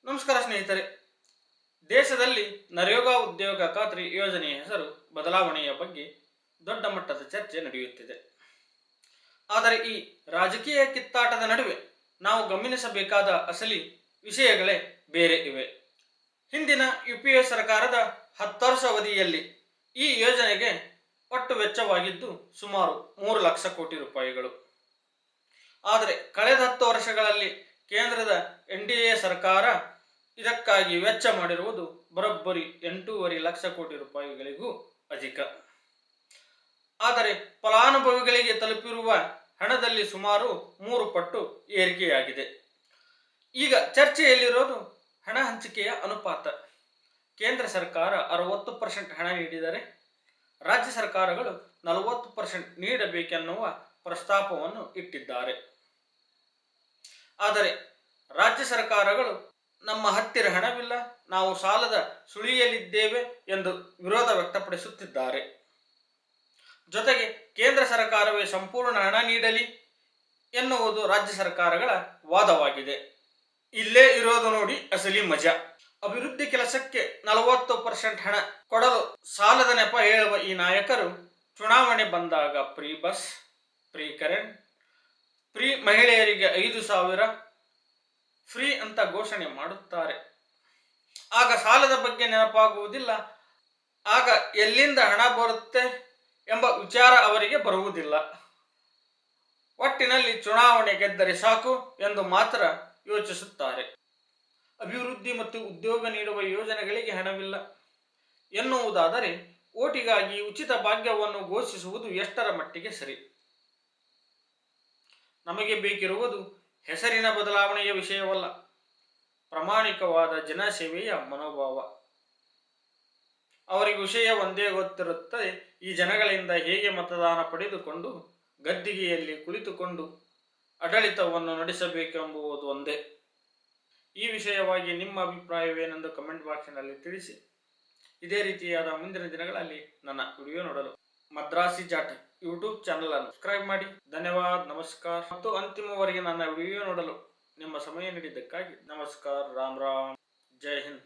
ನಮಸ್ಕಾರ ಸ್ನೇಹಿತರೆ. ದೇಶದಲ್ಲಿ ನರೇಗಾ ಉದ್ಯೋಗ ಖಾತ್ರಿ ಯೋಜನೆಯ ಹೆಸರು ಬದಲಾವಣೆಯ ಬಗ್ಗೆ ದೊಡ್ಡ ಮಟ್ಟದ ಚರ್ಚೆ ನಡೆಯುತ್ತಿದೆ. ಆದರೆ ಈ ರಾಜಕೀಯ ಕಿತ್ತಾಟದ ನಡುವೆ ನಾವು ಗಮನಿಸಬೇಕಾದ ಅಸಲಿ ವಿಷಯಗಳೇ ಬೇರೆ ಇವೆ. ಹಿಂದಿನ ಯುಪಿಎ ಸರ್ಕಾರದ 10 ವರ್ಷ ಅವಧಿಯಲ್ಲಿ ಈ ಯೋಜನೆಗೆ ಒಟ್ಟು ವೆಚ್ಚವಾಗಿದ್ದು ಸುಮಾರು 3 ಲಕ್ಷ ಕೋಟಿ ರೂಪಾಯಿಗಳು. ಆದರೆ ಕಳೆದ 10 ವರ್ಷಗಳಲ್ಲಿ ಕೇಂದ್ರದ ಎನ್ಡಿಎ ಸರ್ಕಾರ ಇದಕ್ಕಾಗಿ ವೆಚ್ಚ ಮಾಡಿರುವುದು ಬರೋಬ್ಬರಿ 8.5 ಲಕ್ಷ ಕೋಟಿ ರೂಪಾಯಿಗಳಿಗೂ ಅಧಿಕ. ಆದರೆ ಫಲಾನುಭವಿಗಳಿಗೆ ತಲುಪಿರುವ ಹಣದಲ್ಲಿ ಸುಮಾರು 3 ಪಟ್ಟು ಏರಿಕೆಯಾಗಿದೆ. ಈಗ ಚರ್ಚೆಯಲ್ಲಿರೋದು ಹಣ ಹಂಚಿಕೆಯ ಅನುಪಾತ. ಕೇಂದ್ರ ಸರ್ಕಾರ 60% ಹಣ ನೀಡಿದರೆ ರಾಜ್ಯ ಸರ್ಕಾರಗಳು 40% ನೀಡಬೇಕೆನ್ನುವ ಪ್ರಸ್ತಾಪವನ್ನು ಇಟ್ಟಿದ್ದಾರೆ. ಆದರೆ ರಾಜ್ಯ ಸರ್ಕಾರಗಳು ನಮ್ಮ ಹತ್ತಿರ ಹಣವಿಲ್ಲ, ನಾವು ಸಾಲದ ಸುಳಿಯಲಿದ್ದೇವೆ ಎಂದು ವಿರೋಧ ವ್ಯಕ್ತಪಡಿಸುತ್ತಿದ್ದಾರೆ. ಜೊತೆಗೆ ಕೇಂದ್ರ ಸರ್ಕಾರವೇ ಸಂಪೂರ್ಣ ಹಣ ನೀಡಲಿ ಎನ್ನುವುದು ರಾಜ್ಯ ಸರ್ಕಾರಗಳ ವಾದವಾಗಿದೆ. ಇಲ್ಲೇ ಇರೋದು ನೋಡಿ ಅಸಲಿ ಮಜಾ. ಅಭಿವೃದ್ಧಿ ಕೆಲಸಕ್ಕೆ 40% ಹಣ ಕೊಡಲು ಸಾಲದ ನೆಪ ಹೇಳುವ ಈ ನಾಯಕರು ಚುನಾವಣೆ ಬಂದಾಗ free bus, free current, free ಮಹಿಳೆಯರಿಗೆ 5,000 ಫ್ರೀ ಅಂತ ಘೋಷಣೆ ಮಾಡುತ್ತಾರೆ. ಆಗ ಸಾಲದ ಬಗ್ಗೆ ನೆನಪಾಗುವುದಿಲ್ಲ, ಆಗ ಎಲ್ಲಿಂದ ಹಣ ಬರುತ್ತೆ ಎಂಬ ವಿಚಾರ ಅವರಿಗೆ ಬರುವುದಿಲ್ಲ. ಒಟ್ಟಿನಲ್ಲಿ ಚುನಾವಣೆ ಗೆದ್ದರೆ ಸಾಕು ಎಂದು ಮಾತ್ರ ಯೋಚಿಸುತ್ತಾರೆ. ಅಭಿವೃದ್ಧಿ ಮತ್ತು ಉದ್ಯೋಗ ನೀಡುವ ಯೋಜನೆಗಳಿಗೆ ಹಣವಿಲ್ಲ ಎನ್ನುವುದಾದರೆ ಓಟಿಗಾಗಿ ಉಚಿತ ಭಾಗ್ಯವನ್ನು ಘೋಷಿಸುವುದು ಎಷ್ಟರ ಮಟ್ಟಿಗೆ ಸರಿ? ನಮಗೆ ಬೇಕಿರುವುದು ಹೆಸರಿನ ಬದಲಾವಣೆಯ ವಿಷಯವಲ್ಲ, ಪ್ರಾಮಾಣಿಕವಾದ ಜನಸೇವೆಯ ಮನೋಭಾವ. ಅವರಿಗೆ ವಿಷಯ ಒಂದೇ ಗೊತ್ತಿರುತ್ತದೆ, ಈ ಜನಗಳಿಂದ ಹೇಗೆ ಮತದಾನ ಪಡೆದುಕೊಂಡು ಗದ್ದಿಗೆಯಲ್ಲಿ ಕುಳಿತುಕೊಂಡು ಆಡಳಿತವನ್ನು ನಡೆಸಬೇಕೆಂಬುದು ಒಂದೇ. ಈ ವಿಷಯವಾಗಿ ನಿಮ್ಮ ಅಭಿಪ್ರಾಯವೇನೆಂದು ಕಮೆಂಟ್ ಬಾಕ್ಸಿನಲ್ಲಿ ತಿಳಿಸಿ. ಇದೇ ರೀತಿಯಾದ ಮುಂದಿನ ದಿನಗಳಲ್ಲಿ ನನ್ನ ವಿಡಿಯೋ ನೋಡಲು ಮದ್ರಾಸಿ ಜಾಟ್ ಯೂಟ್ಯೂಬ್ ಚಾನಲ್ ಅನ್ನು ಸಬ್ಸ್ಕ್ರೈಬ್ ಮಾಡಿ. ಧನ್ಯವಾದ, ನಮಸ್ಕಾರ. ಮತ್ತು ಅಂತಿಮವರೆಗೆ ನನ್ನ ವಿಡಿಯೋ ನೋಡಲು ನಿಮ್ಮ ಸಮಯ ನೀಡಿದ್ದಕ್ಕಾಗಿ ನಮಸ್ಕಾರ. ರಾಮ್ ರಾಮ್, ಜೈ ಹಿಂದ್.